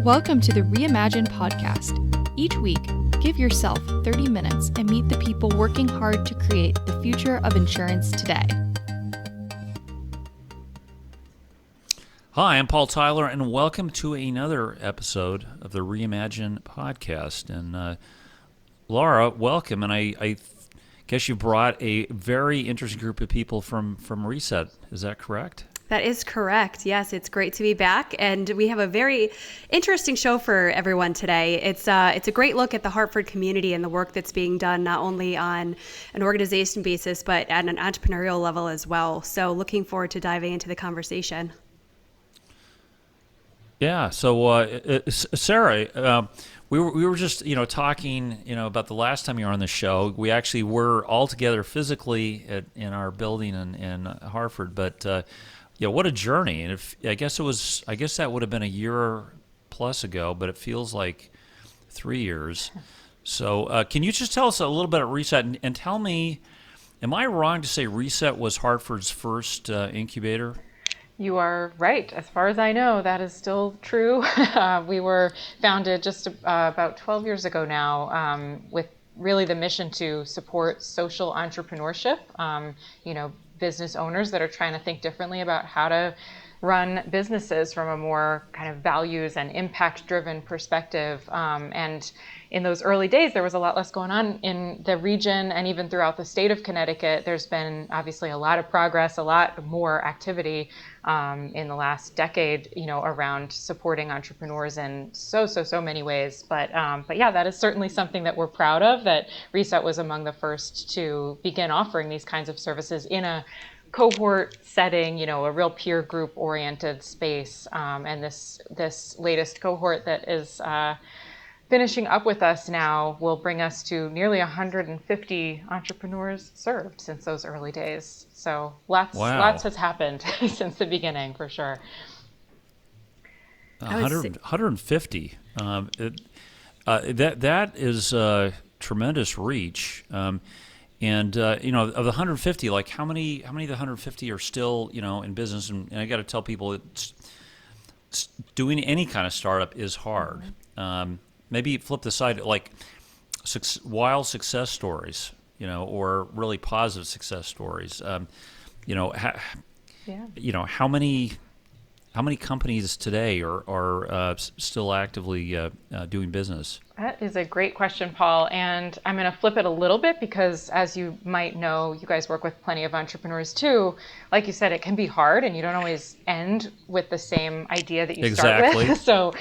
Welcome to the Reimagine podcast. Each week, give yourself 30 minutes and meet the people working hard to create the future of insurance today. Hi, I'm Paul Tyler, and welcome to another episode of the Reimagine podcast. And Laura, welcome. And I guess you brought a very interesting group of people from Reset. Is that correct? That is correct. Yes, it's great to be back, and we have a very interesting show for everyone today. It's a great look at the Hartford community and the work that's being done not only on an organization basis, but at an entrepreneurial level as well. So looking forward to diving into the conversation. Yeah. So Sarah, we were just talking about the last time you were on the show. We actually were all together physically in our building in Hartford, but what a journey! And I guess that would have been a year plus ago, but it feels like 3 years. So can you just tell us a little bit of Reset and tell me, am I wrong to say Reset was Hartford's first incubator? You are right. As far as I know, that is still true. We were founded just about 12 years ago now, with really the mission to support social entrepreneurship. Business owners that are trying to think differently about how to run businesses from a more kind of values and impact-driven perspective. And in those early days, there was a lot less going on in the region and even throughout the state of Connecticut. There's been obviously a lot of progress, a lot more activity in the last decade, around supporting entrepreneurs in so many ways. But yeah, that is certainly something that we're proud of, that Reset was among the first to begin offering these kinds of services in a cohort setting, a real peer group oriented space. And this latest cohort that is finishing up with us now will bring us to nearly 150 entrepreneurs served since those early days. So lots has happened since the beginning, for sure. 150. That is tremendous reach. And of the 150, like how many of the 150 are still in business? And I got to tell people, it's doing any kind of startup is hard. Maybe flip the side, like wild success stories, or really positive success stories. How many companies today are still actively doing business? That is a great question, Paul. And I'm going to flip it a little bit because, as you might know, you guys work with plenty of entrepreneurs too. Like you said, it can be hard and you don't always end with the same idea that you start with. So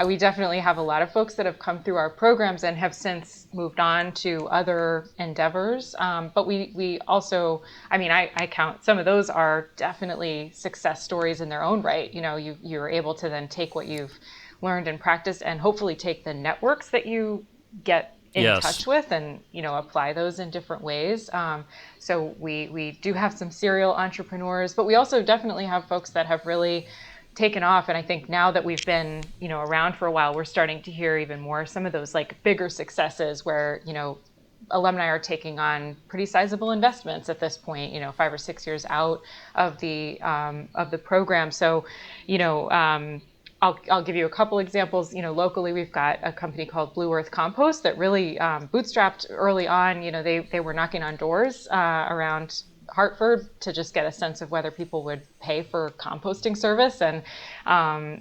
we definitely have a lot of folks that have come through our programs and have since moved on to other endeavors. But we also, I count some of those are definitely success stories in their own right. You're able to then take what you've learned and practiced and hopefully take the networks that you get in touch with and apply those in different ways. So we do have some serial entrepreneurs, but we also definitely have folks that have really taken off. And I think now that we've been around for a while, we're starting to hear even more some of those like bigger successes where alumni are taking on pretty sizable investments at this point, 5 or 6 years out of the program. So I'll give you a couple examples. Locally, we've got a company called Blue Earth Compost that really bootstrapped early on. They were knocking on doors around Hartford to just get a sense of whether people would pay for composting service. And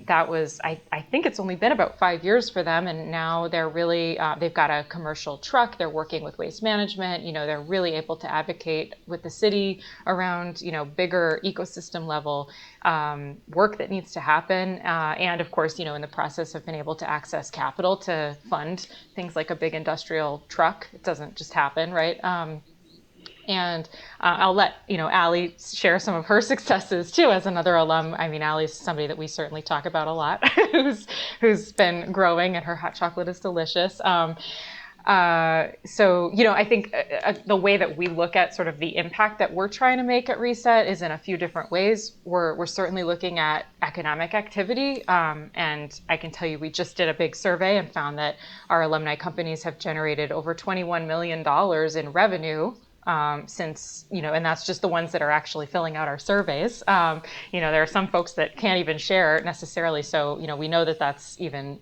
that was, I think it's only been about 5 years for them. And now they're really, they've got a commercial truck. They're working with waste management. They're really able to advocate with the city around, bigger ecosystem level work that needs to happen. And of course, in the process have been able to access capital to fund things like a big industrial truck. It doesn't just happen, right? And I'll let Allie share some of her successes too as another alum. Allie's somebody that we certainly talk about a lot, who's been growing, and her hot chocolate is delicious. So I think the way that we look at sort of the impact that we're trying to make at Reset is in a few different ways. We're certainly looking at economic activity, and I can tell you we just did a big survey and found that our alumni companies have generated over $21 million in revenue since, and that's just the ones that are actually filling out our surveys. There are some folks that can't even share necessarily. So, we know that that's even,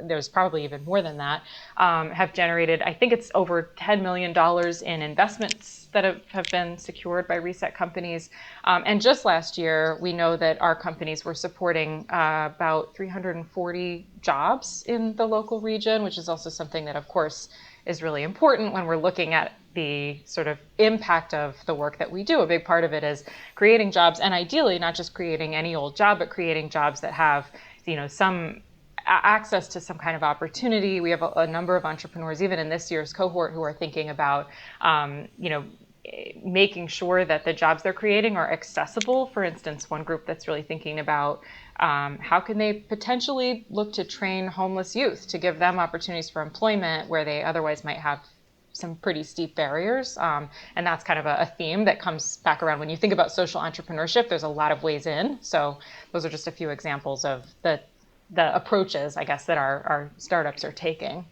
there's probably even more than that, have generated, I think it's over $10 million in investments that have been secured by reset companies. And just last year, we know that our companies were supporting about 340 jobs in the local region, which is also something that, of course, is really important when we're looking at the sort of impact of the work that we do. A big part of it is creating jobs, and ideally not just creating any old job, but creating jobs that have, some access to some kind of opportunity. We have a number of entrepreneurs, even in this year's cohort, who are thinking about, making sure that the jobs they're creating are accessible. For instance, one group that's really thinking about how can they potentially look to train homeless youth to give them opportunities for employment where they otherwise might have some pretty steep barriers. And that's kind of a theme that comes back around. When you think about social entrepreneurship, there's a lot of ways in. So those are just a few examples of the approaches, I guess, that our startups are taking.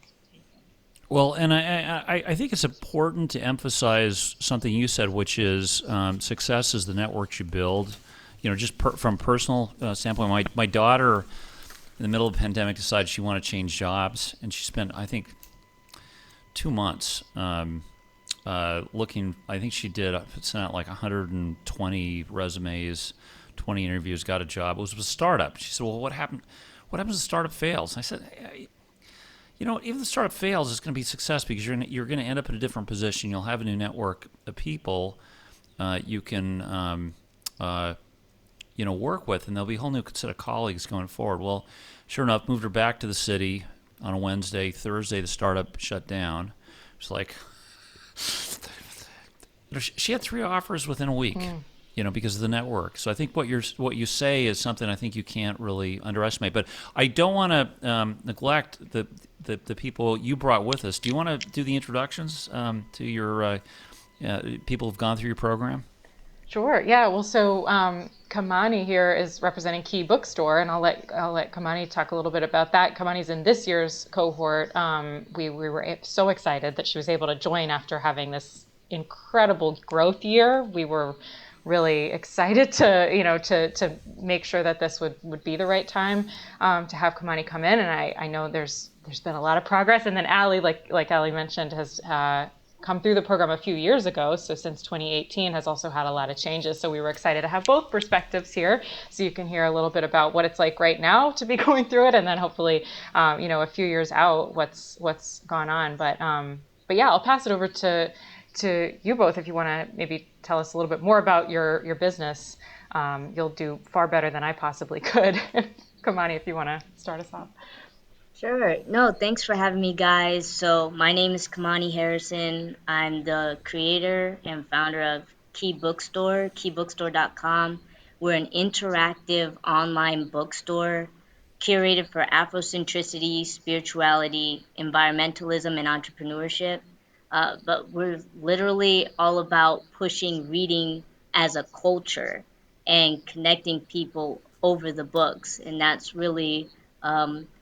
Well, and I think it's important to emphasize something you said, which is success is the networks you build. Just from personal standpoint, my daughter in the middle of the pandemic decided she wanted to change jobs, and she spent, I think, 2 months looking. I think she sent out like 120 resumes, 20 interviews, got a job. It was a startup. She said, "Well, what happened? What happens if the startup fails?" And I said, even if the startup fails, it's going to be a success because you're going to end up in a different position. You'll have a new network of people you can work with, and there'll be a whole new set of colleagues going forward. Well, sure enough, moved her back to the city on a Wednesday. Thursday, the startup shut down. It's like she had 3 offers within a week. Because of the network. So I think what you say is something I think you can't really underestimate. But I don't want to neglect the people you brought with us. Do you want to do the introductions to your people who've gone through your program? Sure. Yeah. Well, so Kamani here is representing Key Bookstore, and I'll let Kamani talk a little bit about that. Kamani's in this year's cohort. We were so excited that she was able to join after having this incredible growth year. We were really excited to make sure that this would be the right time to have Kamani come in. And I know there's been a lot of progress. And then Allie, like Allie mentioned, has come through the program a few years ago. So since 2018 has also had a lot of changes. So we were excited to have both perspectives here. So you can hear a little bit about what it's like right now to be going through it. And then hopefully, a few years out, what's gone on. But yeah, I'll pass it over to you both if you want to maybe tell us a little bit more about your business. You'll do far better than I possibly could. Kamani, if you want to start us off. Sure. No, thanks for having me, guys. So my name is Kamani Harrison. I'm the creator and founder of Key Bookstore, keybookstore.com. We're an interactive online bookstore curated for Afrocentricity, spirituality, environmentalism, and entrepreneurship. But we're literally all about pushing reading as a culture and connecting people over the books. And that's really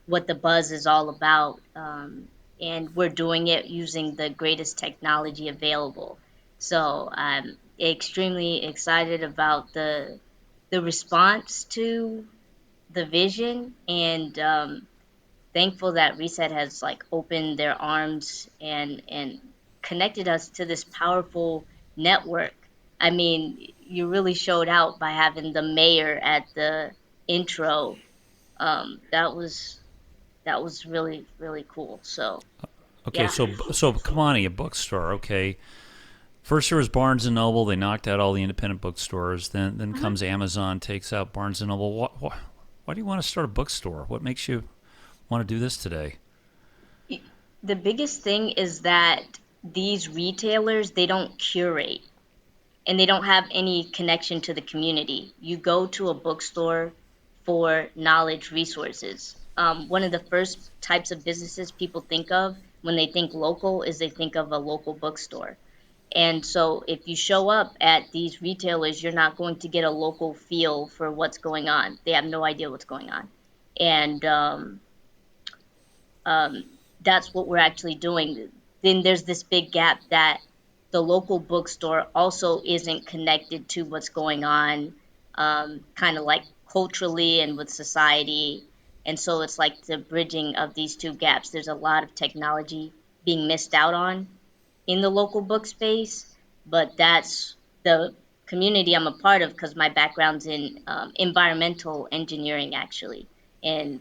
what the buzz is all about. And we're doing it using the greatest technology available. So I'm extremely excited about the response to the vision, and thankful that Reset has opened their arms and connected us to this powerful network. I mean, you really showed out by having the mayor at the intro. That was really, really cool. So Okay, yeah. so Kamani, a bookstore. Okay, first there was Barnes and Noble. They knocked out all the independent bookstores. Then comes Amazon, takes out Barnes and Noble. Why do you want to start a bookstore? What makes you want to do this today? The biggest thing is that these retailers, they don't curate and they don't have any connection to the community. You go to a bookstore for knowledge resources. One of the first types of businesses people think of when they think local is they think of a local bookstore. And so if you show up at these retailers, you're not going to get a local feel for what's going on. They have no idea what's going on. And that's what we're actually doing. Then there's this big gap that the local bookstore also isn't connected to what's going on, kind of like culturally and with society. And so it's like the bridging of these two gaps. There's a lot of technology being missed out on in the local book space, but that's the community I'm a part of because my background's in environmental engineering actually, and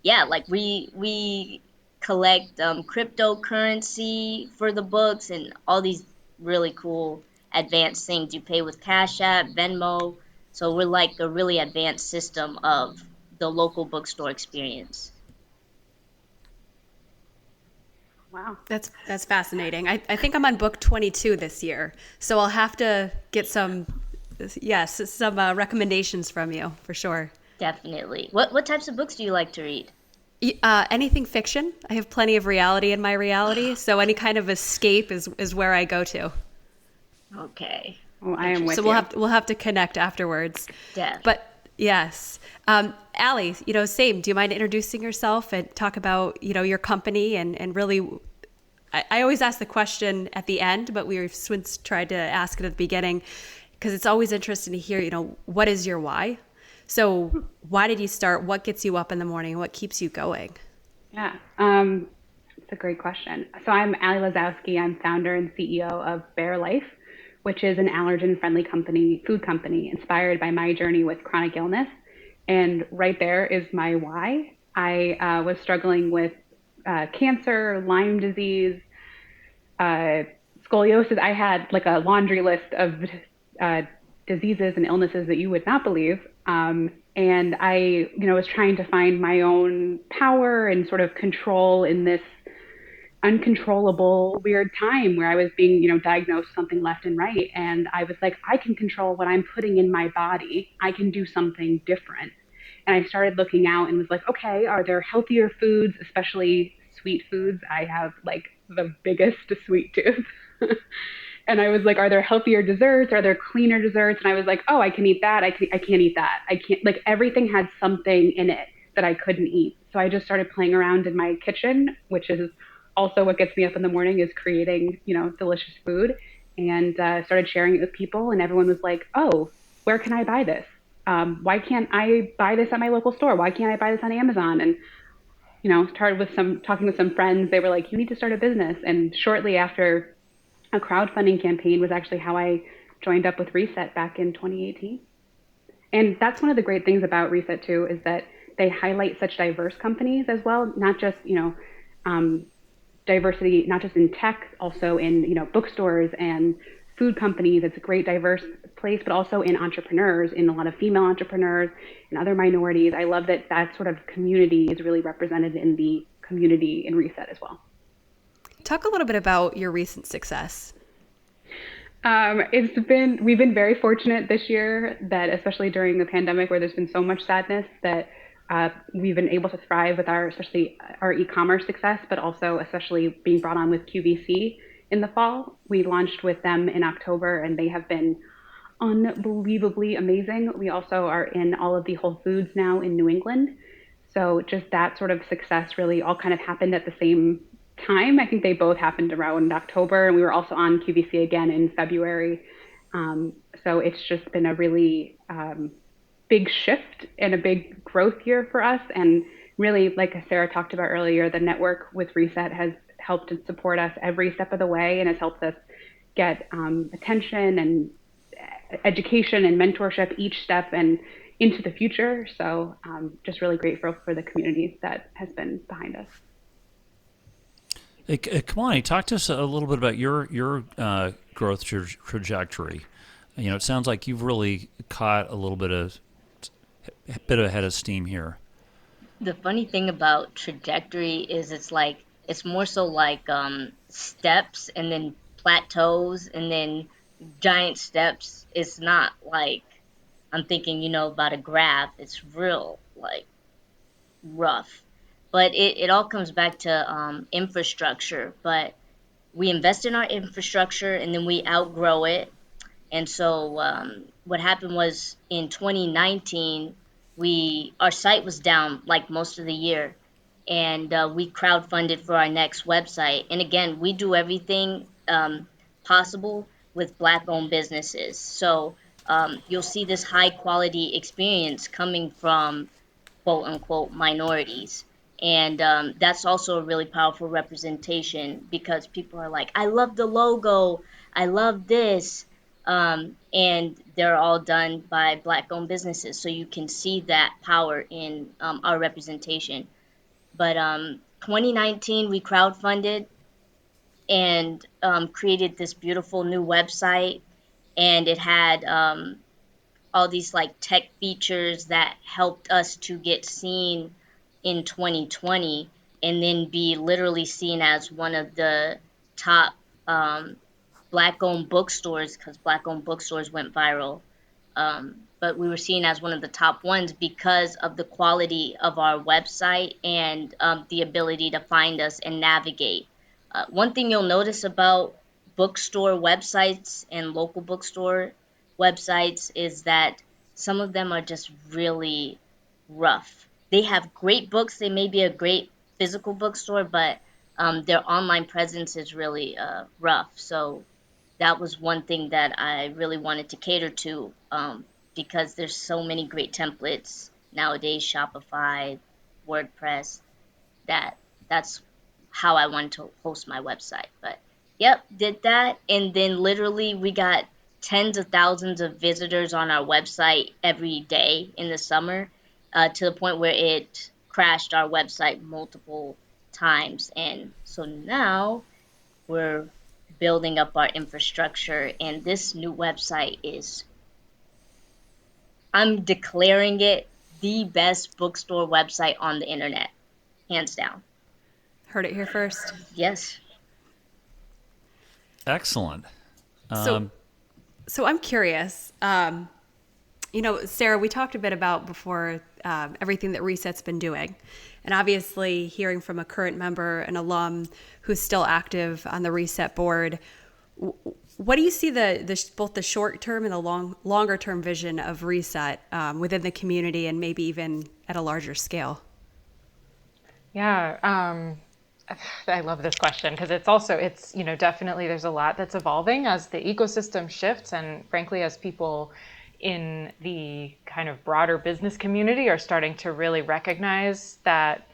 yeah, like we collect cryptocurrency for the books and all these really cool advanced things. You pay with Cash App, Venmo, so we're like a really advanced system of the local bookstore experience. Wow, that's fascinating. I think I'm on book 22 this year, so I'll have to get some recommendations from you for sure. Definitely. What types of books do you like to read? Anything fiction. I have plenty of reality in my reality, so any kind of escape is where I go to. Okay. Well, I am with So you. we'll have to connect afterwards. Def. But yes, Allie, same. Do you mind introducing yourself and talk about your company and really? I always ask the question at the end, but we've since tried to ask it at the beginning because it's always interesting to hear. What is your why? So why did you start? What gets you up in the morning? What keeps you going? Yeah, it's a great question. So I'm Allie Lazowski. I'm founder and CEO of Bare Life, which is an allergen-friendly food company inspired by my journey with chronic illness. And right there is my why. I was struggling with cancer, Lyme disease, scoliosis. I had like a laundry list of uh, diseases and illnesses that you would not believe. And I, was trying to find my own power and sort of control in this uncontrollable, weird time where I was being, diagnosed something left and right. And I was like, I can control what I'm putting in my body. I can do something different. And I started looking out and was like, okay, are there healthier foods, especially sweet foods? I have like the biggest sweet tooth. And I was like, are there healthier desserts? Are there cleaner desserts? And I was like, oh, I can eat that. I can't eat that. I can't, like, everything had something in it that I couldn't eat. So I just started playing around in my kitchen, which is also what gets me up in the morning, is creating, delicious food, and started sharing it with people. And everyone was like, oh, where can I buy this? Why can't I buy this at my local store? Why can't I buy this on Amazon? And, started with talking with some friends. They were like, you need to start a business. And shortly after, a crowdfunding campaign was actually how I joined up with Reset back in 2018. And that's one of the great things about Reset too, is that they highlight such diverse companies as well, not just, diversity, not just in tech, also in, bookstores and food companies. It's a great diverse place, but also in entrepreneurs, in a lot of female entrepreneurs and other minorities. I love that that sort of community is really represented in the community in Reset as well. Talk a little bit about your recent success. We've been very fortunate this year that, especially during the pandemic where there's been so much sadness, that we've been able to thrive with especially our e-commerce success, but also especially being brought on with QVC in the fall. We launched with them in October and they have been unbelievably amazing. We also are in all of the Whole Foods now in New England. So just that sort of success really all kind of happened at the same time. I think they both happened around October, and we were also on QVC again in February. So it's just been a really big shift and a big growth year for us. And really, like Sarah talked about earlier, the network with Reset has helped and support us every step of the way, and has helped us get attention and education and mentorship each step and into the future. So just really grateful for the community that has been behind us. Hey, Kamani, talk to us a little bit about your growth trajectory. It sounds like you've really caught a little bit ahead of steam here. The funny thing about trajectory is it's more so like steps and then plateaus and then giant steps. It's not like I'm thinking, about a graph. It's real like rough. But it all comes back to infrastructure. But we invest in our infrastructure and then we outgrow it. And so what happened was in 2019, our site was down like most of the year, and we crowdfunded for our next website. And again, we do everything possible with Black-owned businesses. So you'll see this high-quality experience coming from quote unquote minorities. And that's also a really powerful representation because people are like, I love the logo, I love this. And they're all done by Black owned businesses. So you can see that power in our representation. But 2019, we crowdfunded and created this beautiful new website. And it had all these like tech features that helped us to get seen in 2020 and then be literally seen as one of the top black owned bookstores because black owned bookstores went viral. But we were seen as one of the top ones because of the quality of our website and the ability to find us and navigate. One thing you'll notice about bookstore websites and local bookstore websites is that some of them are just really rough. They have great books. They may be a great physical bookstore, but their online presence is really rough. So that was one thing that I really wanted to cater to because there's so many great templates nowadays, Shopify, WordPress, that's how I wanted to host my website. But yep, did that. And then literally we got tens of thousands of visitors on our website every day in the summer to the point where it crashed our website multiple times. And so now we're building up our infrastructure, and this new website is, I'm declaring it the best bookstore website on the internet, hands down. Heard it here first. Yes. Excellent. So I'm curious. Sarah, we talked a bit about before everything that Reset's been doing. And obviously hearing from a current member, an alum who's still active on the Reset board, what do you see both the short-term and the longer-term vision of Reset within the community and maybe even at a larger scale? Yeah, I love this question because it's definitely there's a lot that's evolving as the ecosystem shifts, and frankly, as people in the kind of broader business community are starting to really recognize that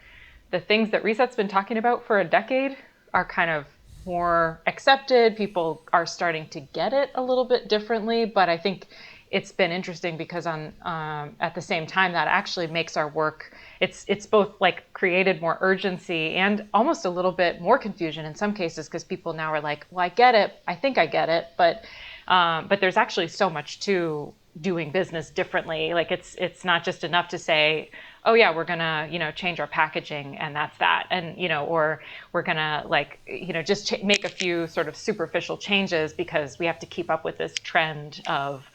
the things that Reset's been talking about for a decade are kind of more accepted. People are starting to get it a little bit differently, but I think it's been interesting because at the same time that actually makes our work, it's both like created more urgency and almost a little bit more confusion in some cases because people now are like, well, I get it, I think I get it, but there's actually so much to doing business differently. Like it's not just enough to say, oh yeah, we're gonna change our packaging and that's that, and or we're gonna just make a few sort of superficial changes because we have to keep up with this trend of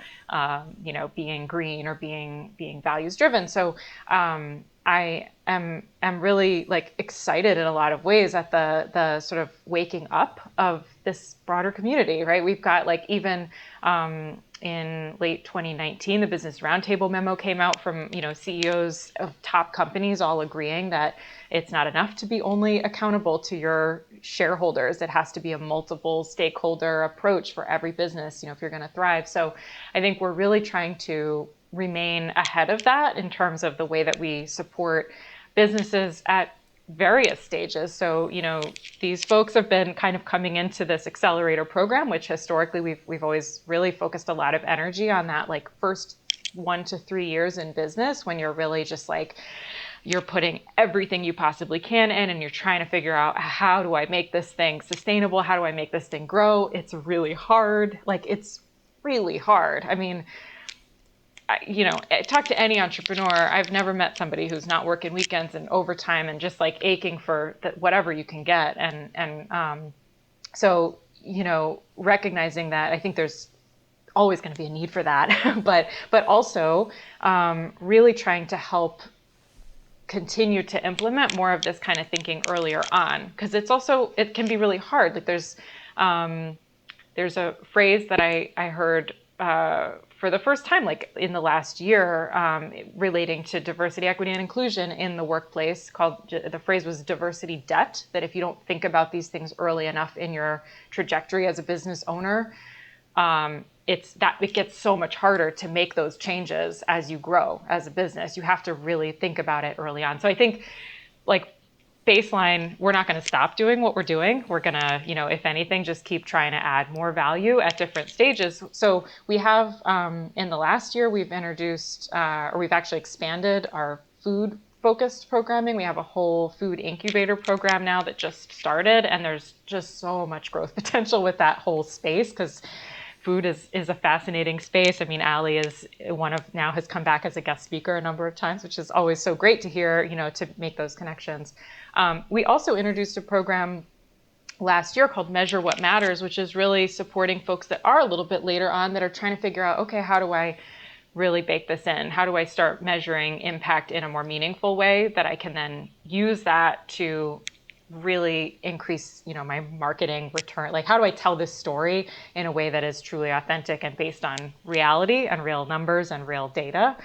being green or being values driven. So I am really excited in a lot of ways at the sort of waking up of this broader community, right? We've got even in late 2019, the Business Roundtable memo came out from CEOs of top companies all agreeing that it's not enough to be only accountable to your shareholders. It has to be a multiple stakeholder approach for every business, if you're going to thrive. So I think we're really trying to remain ahead of that in terms of the way that we support businesses at various stages. So, these folks have been kind of coming into this accelerator program, which historically we've always really focused a lot of energy on that, first 1 to 3 years in business when you're really just you're putting everything you possibly can in and you're trying to figure out, how do I make this thing sustainable? How do I make this thing grow? It's really hard. It's really hard. I mean, talk to any entrepreneur. I've never met somebody who's not working weekends and overtime and just aching for whatever you can get. So recognizing that, I think there's always going to be a need for that, but also really trying to help continue to implement more of this kind of thinking earlier on, because it can be really hard. There's a phrase that I heard for the first time, like in the last year, relating to diversity, equity, and inclusion in the workplace, the phrase was diversity debt, that if you don't think about these things early enough in your trajectory as a business owner, it gets so much harder to make those changes as you grow as a business. You have to really think about it early on. So I think, like, baseline, we're not going to stop doing what we're doing. We're going to, if anything, just keep trying to add more value at different stages. So we have, in the last year, we've introduced, or we've actually expanded our food focused programming. We have a whole food incubator program now that just started, and there's just so much growth potential with that whole space, because food is a fascinating space. I mean, Allie is now has come back as a guest speaker a number of times, which is always so great to hear, to make those connections. We also introduced a program last year called Measure What Matters, which is really supporting folks that are a little bit later on that are trying to figure out, okay, how do I really bake this in? How do I start measuring impact in a more meaningful way that I can then use that to really increase, my marketing return? Like, how do I tell this story in a way that is truly authentic and based on reality and real numbers and real data?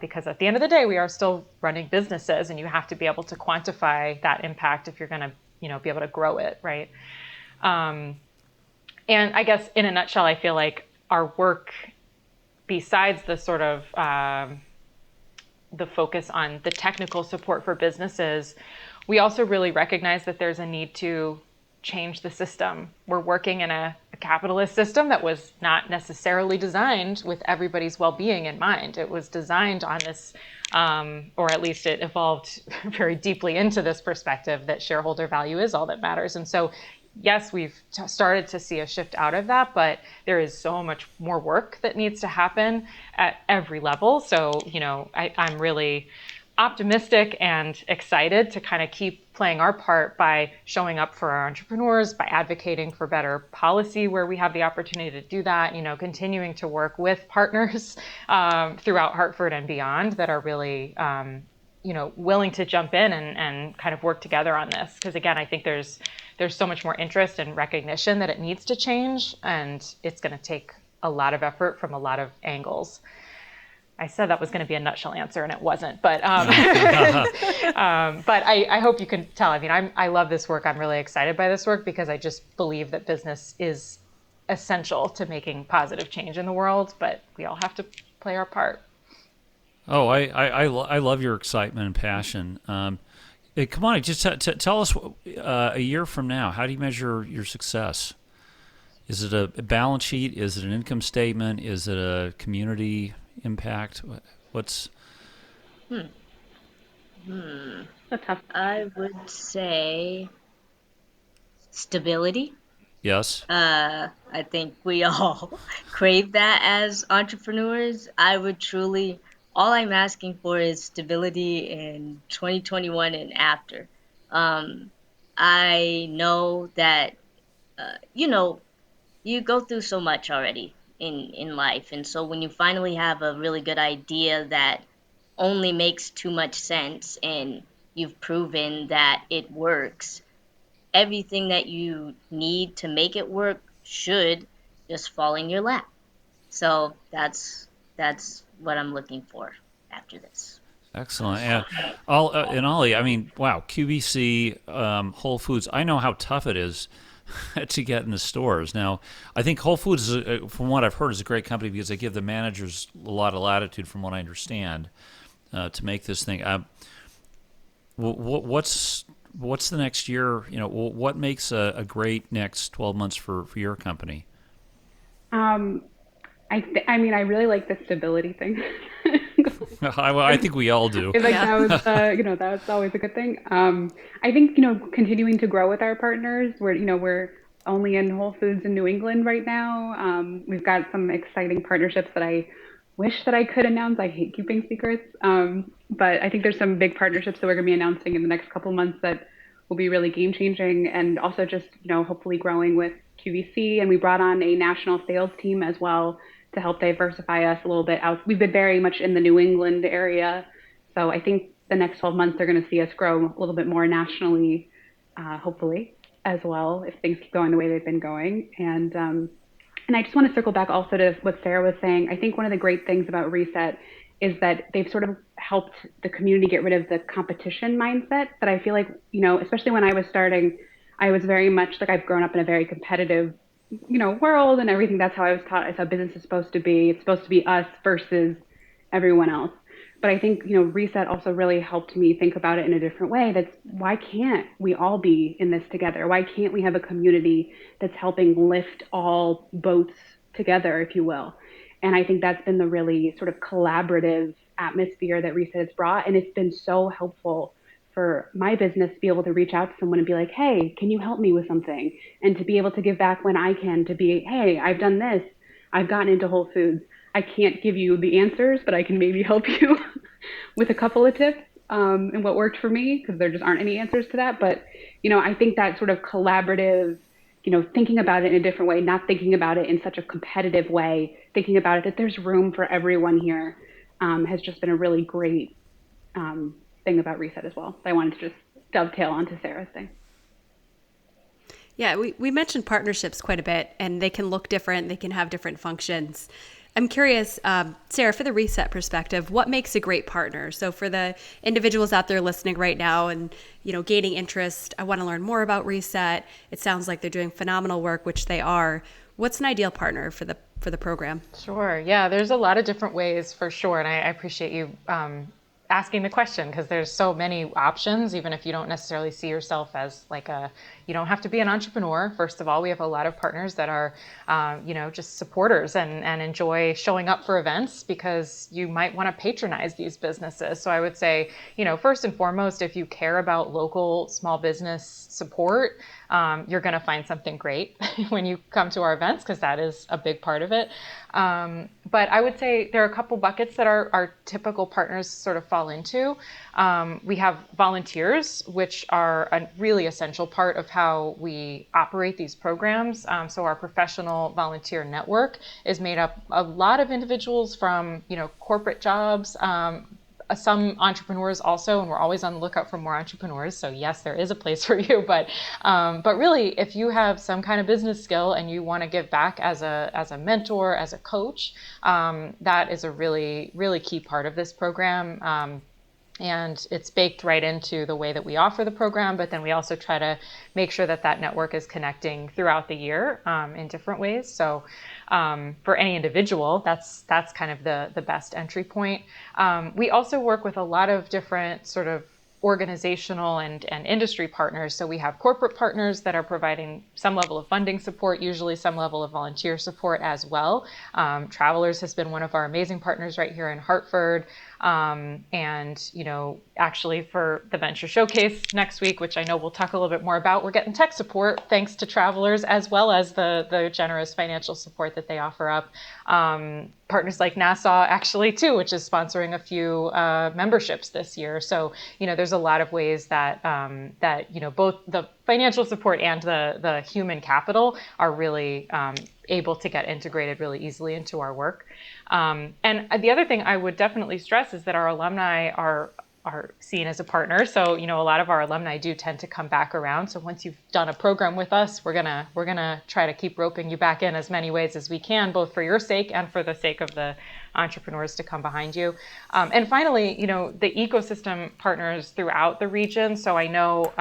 Because at the end of the day, we are still running businesses, and you have to be able to quantify that impact if you're going to, be able to grow it, right? And I guess in a nutshell, I feel like our work, besides the sort of the focus on the technical support for businesses, we also really recognize that there's a need to change the system. We're working in a capitalist system that was not necessarily designed with everybody's well-being in mind. It was designed on this, or at least it evolved very deeply into this perspective that shareholder value is all that matters. And so, yes, we've started to see a shift out of that, but there is so much more work that needs to happen at every level. So, I'm really optimistic and excited to kind of keep playing our part by showing up for our entrepreneurs, by advocating for better policy where we have the opportunity to do that, continuing to work with partners throughout Hartford and beyond that are really, willing to jump in and kind of work together on this. Because again, I think there's so much more interest and recognition that it needs to change, and it's going to take a lot of effort from a lot of angles. I said that was going to be a nutshell answer, and it wasn't. But but I hope you can tell. I mean, I love this work. I'm really excited by this work because I just believe that business is essential to making positive change in the world. But we all have to play our part. Oh, I love your excitement and passion. Come on, just tell us a year from now, how do you measure your success? Is it a balance sheet? Is it an income statement? Is it a community impact? What's That's tough. I would say stability. Yes. I think we all crave that as entrepreneurs. All I'm asking for is stability in 2021 and after. I know that, you go through so much already in life. And so when you finally have a really good idea that only makes too much sense and you've proven that it works, everything that you need to make it work should just fall in your lap. So that's what I'm looking for after this. Excellent. And Ollie, I mean, wow, QVC, Whole Foods, I know how tough it is to get in the stores. Now, I think Whole Foods, from what I've heard, is a great company because they give the managers a lot of latitude, from what I understand, to make this thing. What's the next year? What makes a great next 12 months for your company? I mean, I really like the stability thing. I think we all do. Like that was, that's always a good thing. I think, continuing to grow with our partners. We're only in Whole Foods in New England right now. We've got some exciting partnerships that I wish that I could announce. I hate keeping secrets. But I think there's some big partnerships that we're going to be announcing in the next couple months that will be really game changing, and also just, hopefully growing with QVC. And we brought on a national sales team as well to help diversify us a little bit out. We've been very much in the New England area. So I think the next 12 months are going to see us grow a little bit more nationally, hopefully, as well, if things keep going the way they've been going. And And I just want to circle back also to what Sarah was saying. I think one of the great things about Reset is that they've sort of helped the community get rid of the competition mindset that I feel like, especially when I was starting, I was very much like I've grown up in a very competitive, world and everything. That's how I was taught. It's how business is supposed to be. It's supposed to be us versus everyone else. But I think, Reset also really helped me think about it in a different way. That's why can't we all be in this together? Why can't we have a community that's helping lift all boats together, if you will? And I think that's been the really sort of collaborative atmosphere that Reset has brought. And it's been so helpful for my business to be able to reach out to someone and be like, hey, can you help me with something? And to be able to give back when I can, to be, hey, I've done this. I've gotten into Whole Foods. I can't give you the answers, but I can maybe help you with a couple of tips and what worked for me, because there just aren't any answers to that. But, I think that sort of collaborative, thinking about it in a different way, not thinking about it in such a competitive way, thinking about it that there's room for everyone here has just been a really great thing about Reset as well. So I wanted to just dovetail onto Sarah's thing. Yeah, we mentioned partnerships quite a bit, and they can look different. They can have different functions. I'm curious, Sarah, for the Reset perspective, what makes a great partner? So for the individuals out there listening right now and, gaining interest, I want to learn more about Reset. It sounds like they're doing phenomenal work, which they are. What's an ideal partner for the program? Sure. Yeah, there's a lot of different ways for sure. And I appreciate you asking the question, because there's so many options, even if you don't necessarily see yourself as you don't have to be an entrepreneur. First of all, we have a lot of partners that are, just supporters and enjoy showing up for events because you might want to patronize these businesses. So I would say, first and foremost, if you care about local small business support, you're going to find something great when you come to our events, because that is a big part of it. But I would say there are a couple buckets that our typical partners sort of fall into. We have volunteers, which are a really essential part of how we operate these programs. So our professional volunteer network is made up a lot of individuals from, corporate jobs, some entrepreneurs also, and we're always on the lookout for more entrepreneurs. So yes, there is a place for you, but really, if you have some kind of business skill and you want to give back as a mentor, as a coach, that is a really, really key part of this program. And it's baked right into the way that we offer the program, but then we also try to make sure that network is connecting throughout the year in different ways. So for any individual, that's kind of the best entry point. We also work with a lot of different sort of organizational and industry partners. So we have corporate partners that are providing some level of funding support, usually some level of volunteer support as well. Travelers has been one of our amazing partners right here in Hartford. And, actually for the Venture Showcase next week, which I know we'll talk a little bit more about, we're getting tech support thanks to Travelers, as well as the generous financial support that they offer up. Partners like Nassau actually too, which is sponsoring a few memberships this year. So, there's a lot of ways that both the financial support and the human capital are really able to get integrated really easily into our work. And the other thing I would definitely stress is that our alumni are seen as a partner. So, a lot of our alumni do tend to come back around. So once you've done a program with us, we're gonna try to keep roping you back in as many ways as we can, both for your sake and for the sake of the entrepreneurs to come behind you. And finally, the ecosystem partners throughout the region. So I know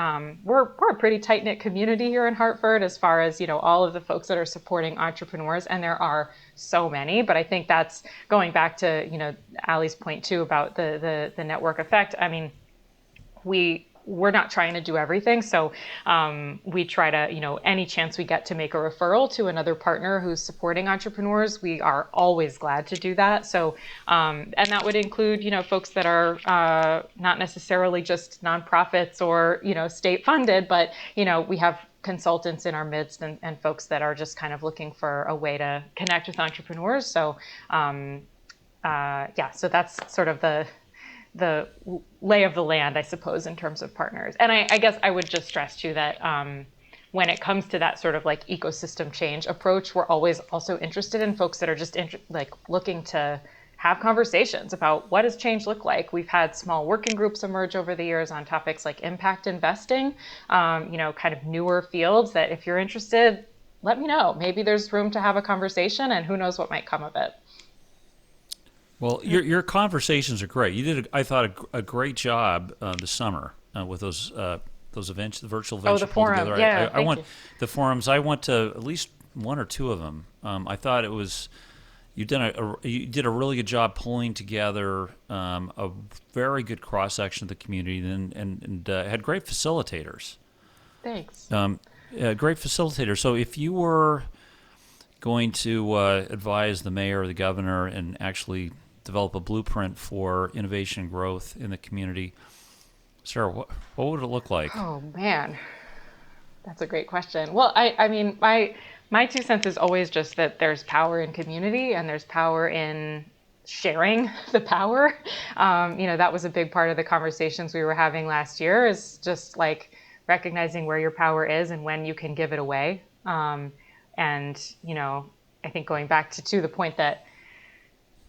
we're a pretty tight-knit community here in Hartford as far as, all of the folks that are supporting entrepreneurs, and there are so many. But I think that's going back to, Allie's point too about the network effect. I mean, we're not trying to do everything. So we try to, any chance we get to make a referral to another partner who's supporting entrepreneurs, we are always glad to do that. So, and that would include, folks that are not necessarily just nonprofits or, state funded, but, we have consultants in our midst and folks that are just kind of looking for a way to connect with entrepreneurs. So, so that's sort of the lay of the land, I suppose, in terms of partners. And I guess I would just stress too that when it comes to that sort of like ecosystem change approach, we're always also interested in folks that are just looking to have conversations about what does change look like. We've had small working groups emerge over the years on topics like impact investing, kind of newer fields that if you're interested, let me know. Maybe there's room to have a conversation, and who knows what might come of it. Well, your conversations are great. You did, I thought, a great job this summer with those events, the virtual events the you pulled forum. together. Yeah, I went you. the forums. I went to at least one or two of them. I thought it was you did a really good job pulling together a very good cross section of the community, and had great facilitators. Thanks. Great facilitators. So if you were going to advise the mayor or the governor and actually develop a blueprint for innovation and growth in the community, Sarah, what would it look like? Oh man, that's a great question. Well, I mean, my 2 cents is always just that there's power in community and there's power in sharing the power. That was a big part of the conversations we were having last year, is just like recognizing where your power is and when you can give it away. And I think going back to the point that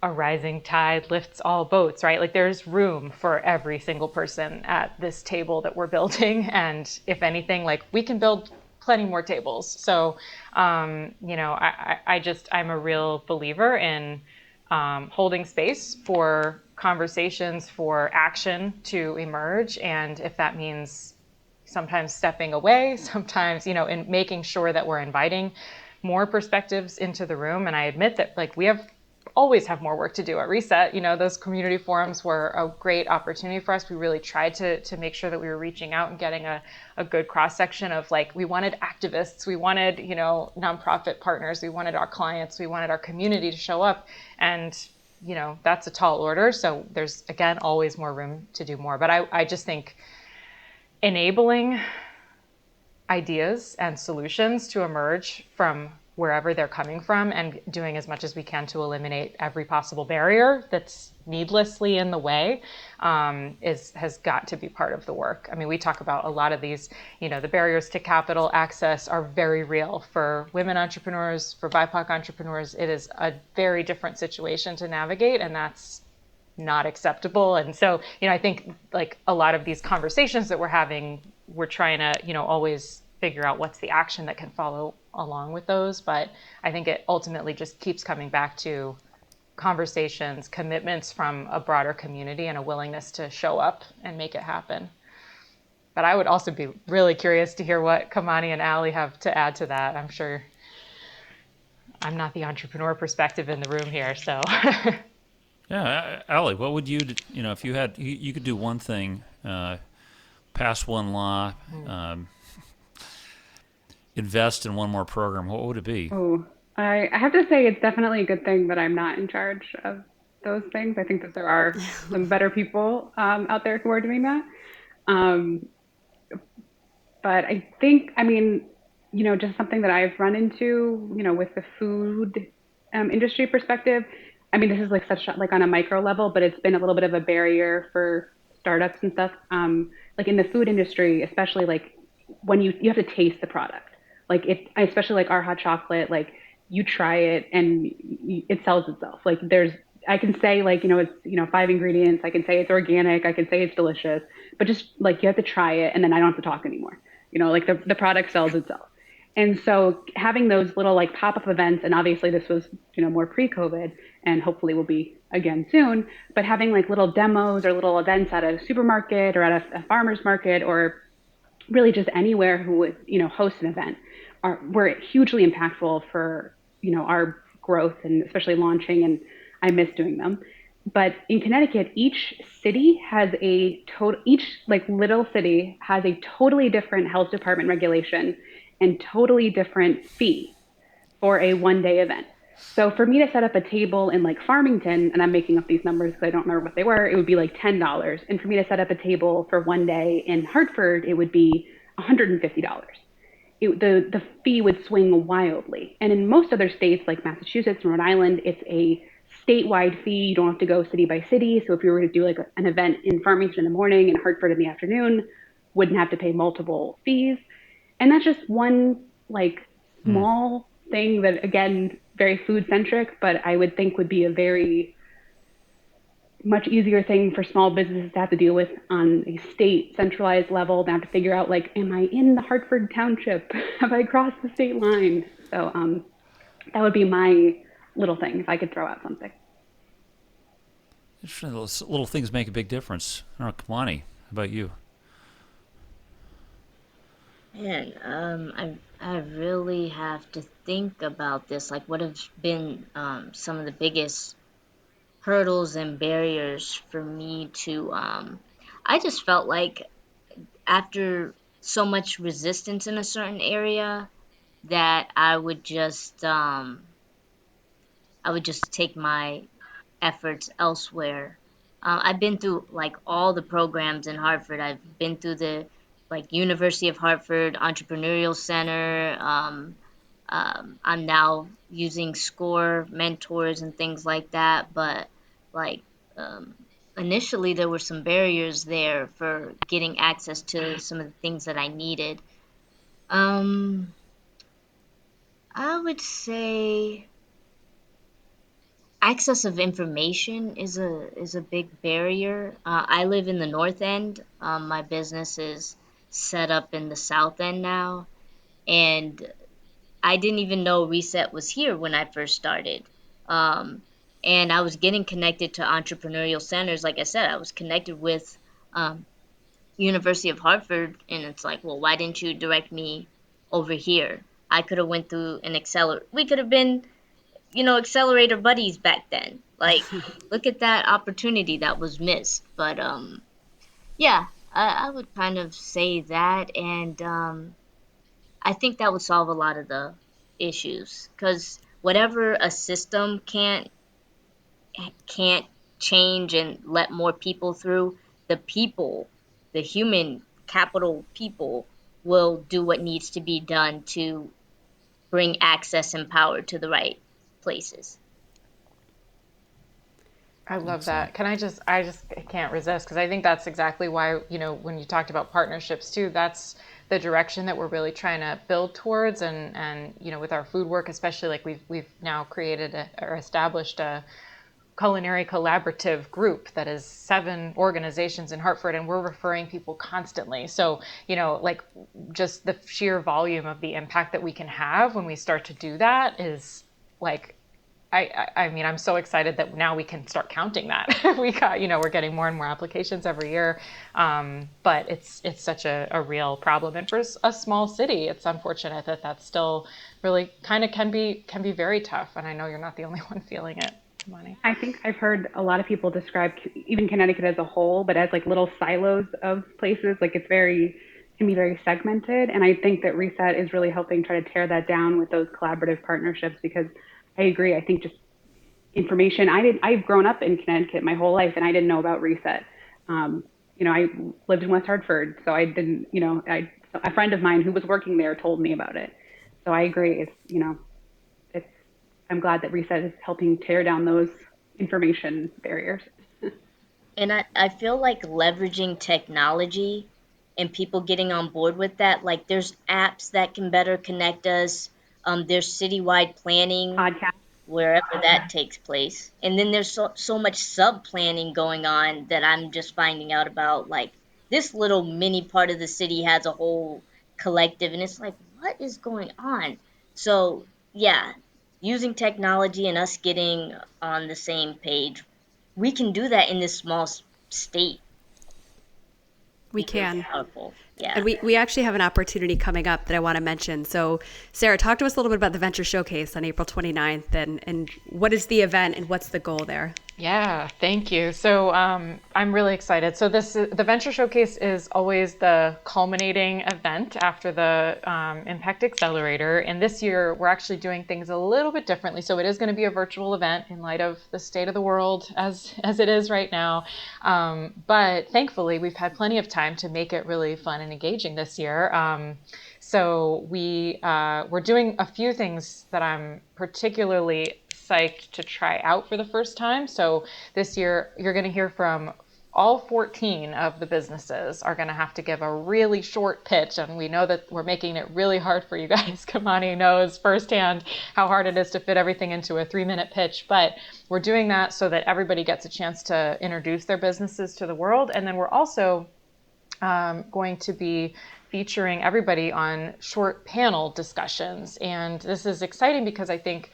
a rising tide lifts all boats, right? Like there's room for every single person at this table that we're building. And if anything, like we can build plenty more tables. So, I'm a real believer in holding space for conversations, for action to emerge. And if that means sometimes stepping away, sometimes, in making sure that we're inviting more perspectives into the room. And I admit that like we always have more work to do at Reset. Those community forums were a great opportunity for us. We really tried to make sure that we were reaching out and getting a good cross section of like, we wanted activists, we wanted, nonprofit partners, we wanted our clients, we wanted our community to show up. And, that's a tall order. So there's, again, always more room to do more. But I just think enabling ideas and solutions to emerge from wherever they're coming from and doing as much as we can to eliminate every possible barrier that's needlessly in the way has got to be part of the work. I mean, we talk about a lot of these, the barriers to capital access are very real for women entrepreneurs, for BIPOC entrepreneurs. It is a very different situation to navigate, and that's not acceptable. And so, I think like a lot of these conversations that we're having, we're trying to, always figure out what's the action that can follow along with those. But I think it ultimately just keeps coming back to conversations, commitments from a broader community, and a willingness to show up and make it happen. But I would also be really curious to hear what Kamani and Allie have to add to that. I'm sure I'm not the entrepreneur perspective in the room here, so. Yeah, Allie, what would you if you had, you could do one thing, pass one law, invest in one more program, what would it be? Oh, I have to say it's definitely a good thing that I'm not in charge of those things. I think that there are some better people out there who are doing that. But I think, just something that I've run into, with the food industry perspective. I mean, this is like such like on a micro level, but it's been a little bit of a barrier for startups and stuff. Like in the food industry, especially like when you have to taste the product. Like especially like our hot chocolate, like you try it and it sells itself. Like I can say like, it's, 5 ingredients. I can say it's organic. I can say it's delicious, but just like you have to try it and then I don't have to talk anymore. Like the product sells itself. And so having those little like pop-up events, and obviously this was, more pre-COVID and hopefully will be again soon, but having like little demos or little events at a supermarket or at a farmer's market or really just anywhere who would, host an event were hugely impactful for, our growth and especially launching. And I miss doing them. But in Connecticut, each like little city has a totally different health department regulation and totally different fee for a one-day event. So for me to set up a table in like Farmington, and I'm making up these numbers because I don't remember what they were, it would be like $10. And for me to set up a table for one day in Hartford, it would be $150. The fee would swing wildly. And in most other states like Massachusetts and Rhode Island, it's a statewide fee. You don't have to go city by city. So if you were to do like an event in Farmington in the morning and Hartford in the afternoon, wouldn't have to pay multiple fees. And that's just one like small thing that, again, very food centric, but I would think would be a very much easier thing for small businesses to have to deal with on a state centralized level. They have to figure out like, am I in the Hartford Township? Have I crossed the state line? So that would be my little thing if I could throw out something. Interesting. Little things make a big difference. I don't know, Kamani, how about you? Man, I really have to think about this. Like, what have been some of the biggest hurdles and barriers for me to I just felt like after so much resistance in a certain area that I would just take my efforts elsewhere. I've been through like all the programs in Hartford. I've been through the like University of Hartford Entrepreneurial Center. I'm now using SCORE mentors and things like that. But like um, initially, there were some barriers there for getting access to some of the things that I needed. Um, I would say access of information is a big barrier. I live in the north end. My business is set up in the south end now, and I didn't even know Reset was here when I first started. Um, and I was getting connected to entrepreneurial centers. Like I said, I was connected with um, University of Hartford, and it's like, well, why didn't you direct me over here? I could have went through an accelerator. We could have been accelerator buddies back then. Like, look at that opportunity that was missed. But yeah, I would kind of say that, and I think that would solve a lot of the issues because whatever a system can't change and let more people through, the people, the human capital people, will do what needs to be done to bring access and power to the right places. I love Excellent. that. I just can't resist because I think that's exactly why, when you talked about partnerships too, that's the direction that we're really trying to build towards. And with our food work, especially, like we've now created or established a culinary collaborative group that is 7 organizations in Hartford, and we're referring people constantly. So, like just the sheer volume of the impact that we can have when we start to do that is like, I mean, I'm so excited that now we can start counting that. We're getting more and more applications every year. But it's such a real problem. And for a small city, it's unfortunate that that's still really kind of can be very tough. And I know you're not the only one feeling it, Money. I think I've heard a lot of people describe even Connecticut as a whole, but as like little silos of places. Like can be very segmented. And I think that Reset is really helping try to tear that down with those collaborative partnerships because I agree. I think just information. I've grown up in Connecticut my whole life and I didn't know about Reset. I lived in West Hartford, so I didn't, a friend of mine who was working there told me about it. So I agree. I'm glad that Reset is helping tear down those information barriers. And I feel like leveraging technology and people getting on board with that, like there's apps that can better connect us. There's citywide planning Podcast. wherever that takes place. And then there's so much sub planning going on that I'm just finding out about. Like this little mini part of the city has a whole collective, and it's like, what is going on? So, yeah, using technology and us getting on the same page, we can do that in this small state. We Be very can. powerful. Yeah. And we actually have an opportunity coming up that I want to mention. So, Sarah, talk to us a little bit about the Venture Showcase on April 29th and what is the event and what's the goal there? Yeah, thank you. So I'm really excited. So the Venture Showcase is always the culminating event after the Impact Accelerator. And this year we're actually doing things a little bit differently. So it is going to be a virtual event in light of the state of the world as it is right now. But thankfully we've had plenty of time to make it really fun and engaging this year. So we're doing a few things that I'm particularly psyched to try out for the first time. So this year you're going to hear from all 14 of the businesses are going to have to give a really short pitch. And we know that we're making it really hard for you guys. Kamani knows firsthand how hard it is to fit everything into a 3-minute pitch. But we're doing that so that everybody gets a chance to introduce their businesses to the world. And then we're also going to be featuring everybody on short panel discussions. And this is exciting because I think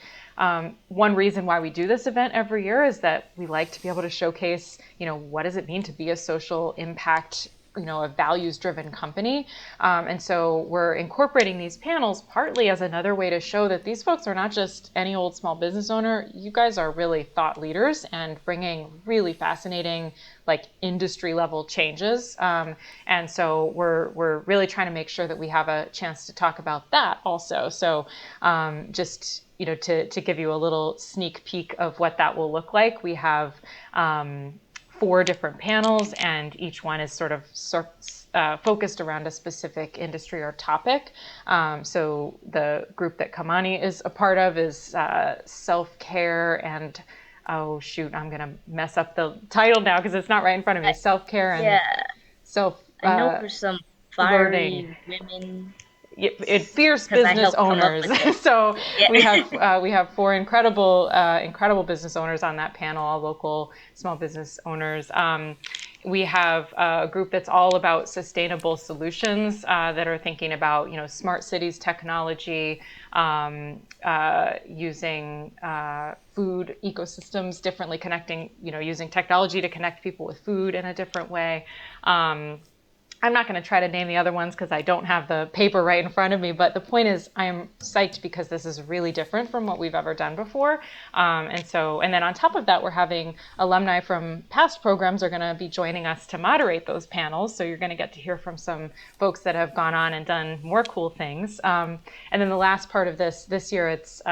one reason why we do this event every year is that we like to be able to showcase, what does it mean to be a social impact, a values-driven company. And so we're incorporating these panels partly as another way to show that these folks are not just any old small business owner. You guys are really thought leaders and bringing really fascinating, industry level changes. And so we're really trying to make sure that we have a chance to talk about that also. So just to give you a little sneak peek of what that will look like, we have 4 different panels, and each one is sort of focused around a specific industry or topic. So the group that Kamani is a part of is self-care and, oh shoot, I'm going to mess up the title now because it's not right in front of me. Self-care and self I know for some fiery women. Fierce business owners. So we have 4 incredible business owners on that panel, all local small business owners. We have a group that's all about sustainable solutions that are thinking about smart cities technology, using food ecosystems differently, connecting using technology to connect people with food in a different way. I'm not going to try to name the other ones because I don't have the paper right in front of me, but the point is I am psyched because this is really different from what we've ever done before. And then on top of that, we're having alumni from past programs are going to be joining us to moderate those panels. So you're going to get to hear from some folks that have gone on and done more cool things. And then the last part of this year, it's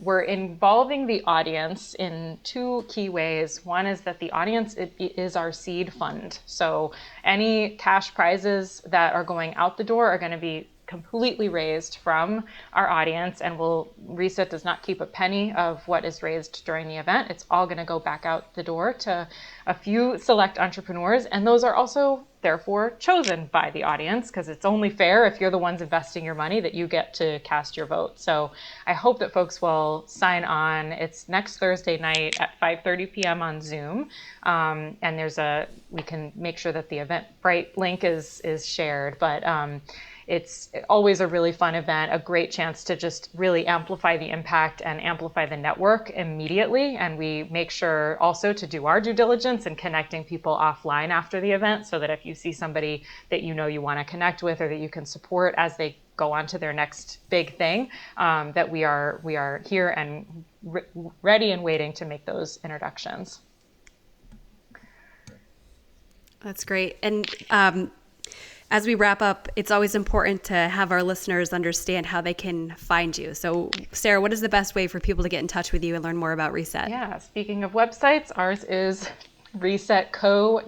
we're involving the audience in 2 key ways. One is that the audience is our seed fund. So any cash prizes that are going out the door are going to be completely raised from our audience, and Reset does not keep a penny of what is raised during the event. It's all going to go back out the door to a few select entrepreneurs, and those are also therefore chosen by the audience because it's only fair if you're the ones investing your money that you get to cast your vote. So I hope that folks will sign on. It's next Thursday night at 5:30 p.m. on Zoom, and we can make sure that the Eventbrite link is shared, but it's always a really fun event, a great chance to just really amplify the impact and amplify the network immediately. And we make sure also to do our due diligence in connecting people offline after the event so that if you see somebody that you want to connect with or that you can support as they go on to their next big thing, that we are here and ready and waiting to make those introductions. That's great. And as we wrap up, it's always important to have our listeners understand how they can find you. So, Sarah, what is the best way for people to get in touch with you and learn more about Reset? Yeah, speaking of websites, ours is resetco.org.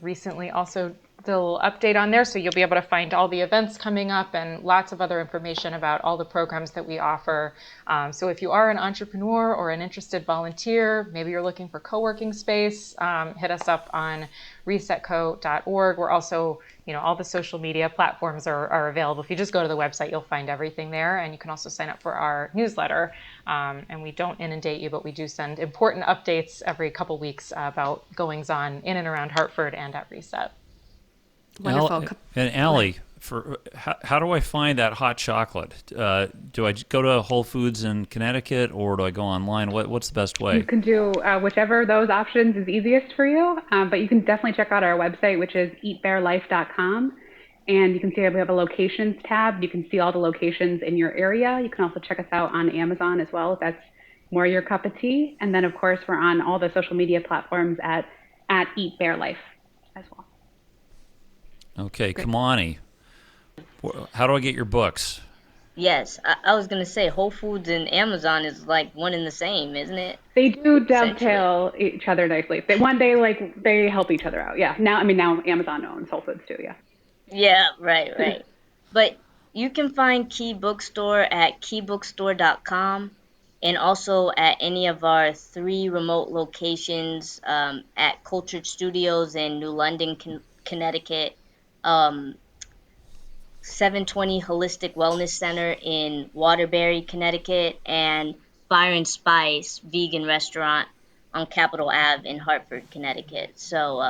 Recently also the little update on there, so you'll be able to find all the events coming up and lots of other information about all the programs that we offer. So if you are an entrepreneur or an interested volunteer, maybe you're looking for co-working space, hit us up on resetco.org. We're also, all the social media platforms are available. If you just go to the website, you'll find everything there, and you can also sign up for our newsletter. And we don't inundate you, but we do send important updates every couple weeks about goings on in and around Hartford and at Reset. Wonderful. And Allie, how do I find that hot chocolate? Do I go to Whole Foods in Connecticut, or do I go online? What's the best way? You can do whichever of those options is easiest for you, but you can definitely check out our website, which is eatbearlife.com. And you can see we have a locations tab. You can see all the locations in your area. You can also check us out on Amazon as well if that's more your cup of tea. And then, of course, we're on all the social media platforms at Eat Bear Life as well. Okay, Kamani, how do I get your books? Yes, I was going to say Whole Foods and Amazon is like one and the same, isn't it? They do dovetail each other nicely. One day, they help each other out. Yeah. Now Amazon owns Whole Foods too. Yeah. Yeah, right. But you can find Key Bookstore at keybookstore.com and also at any of our 3 remote locations at Cultured Studios in New London, Connecticut, 720 Holistic Wellness Center in Waterbury, Connecticut, and Fire and Spice Vegan Restaurant on Capitol Ave in Hartford, Connecticut. So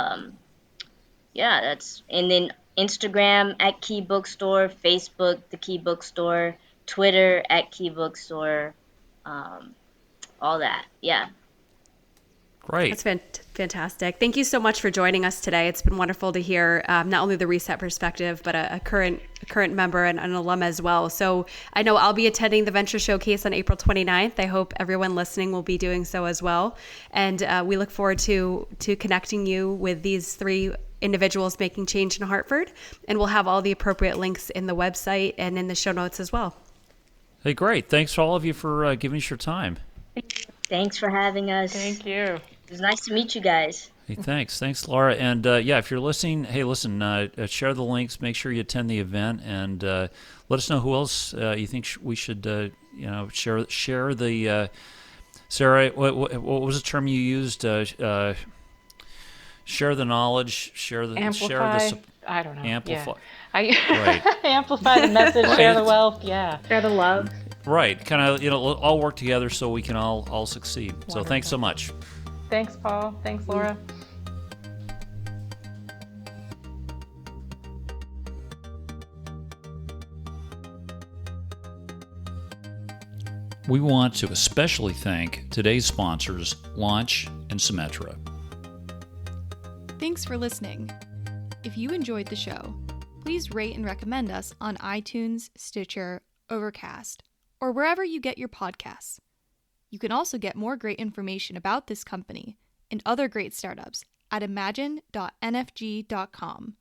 yeah, and then Instagram at Key Bookstore, Facebook the Key Bookstore, Twitter at Key Bookstore, all that. Yeah. Great. That's fantastic. Thank you so much for joining us today. It's been wonderful to hear not only the Reset perspective, but a current member and an alum as well. So I know I'll be attending the Venture Showcase on April 29th. I hope everyone listening will be doing so as well. And we look forward to connecting you with these 3 individuals making change in Hartford. And we'll have all the appropriate links in the website and in the show notes as well. Hey, great. Thanks to all of you for giving us your time. Thanks for having us. Thank you. It was nice to meet you guys. Hey, thanks. Thanks, Laura. And yeah, if you're listening, hey, listen, share the links. Make sure you attend the event, and let us know who else you think we should, share the. Sarah, what was the term you used? Share the knowledge. Amplify. I don't know. Amplify. Yeah. Amplify the message. Right. Share the wealth. Yeah. Share the love. Right. Kind of, all work together so we can all succeed. So thanks so much. Thanks, Paul. Thanks, Laura. We want to especially thank today's sponsors, Launch and Symetra. Thanks for listening. If you enjoyed the show, please rate and recommend us on iTunes, Stitcher, Overcast, or wherever you get your podcasts. You can also get more great information about this company and other great startups at imagine.nfg.com.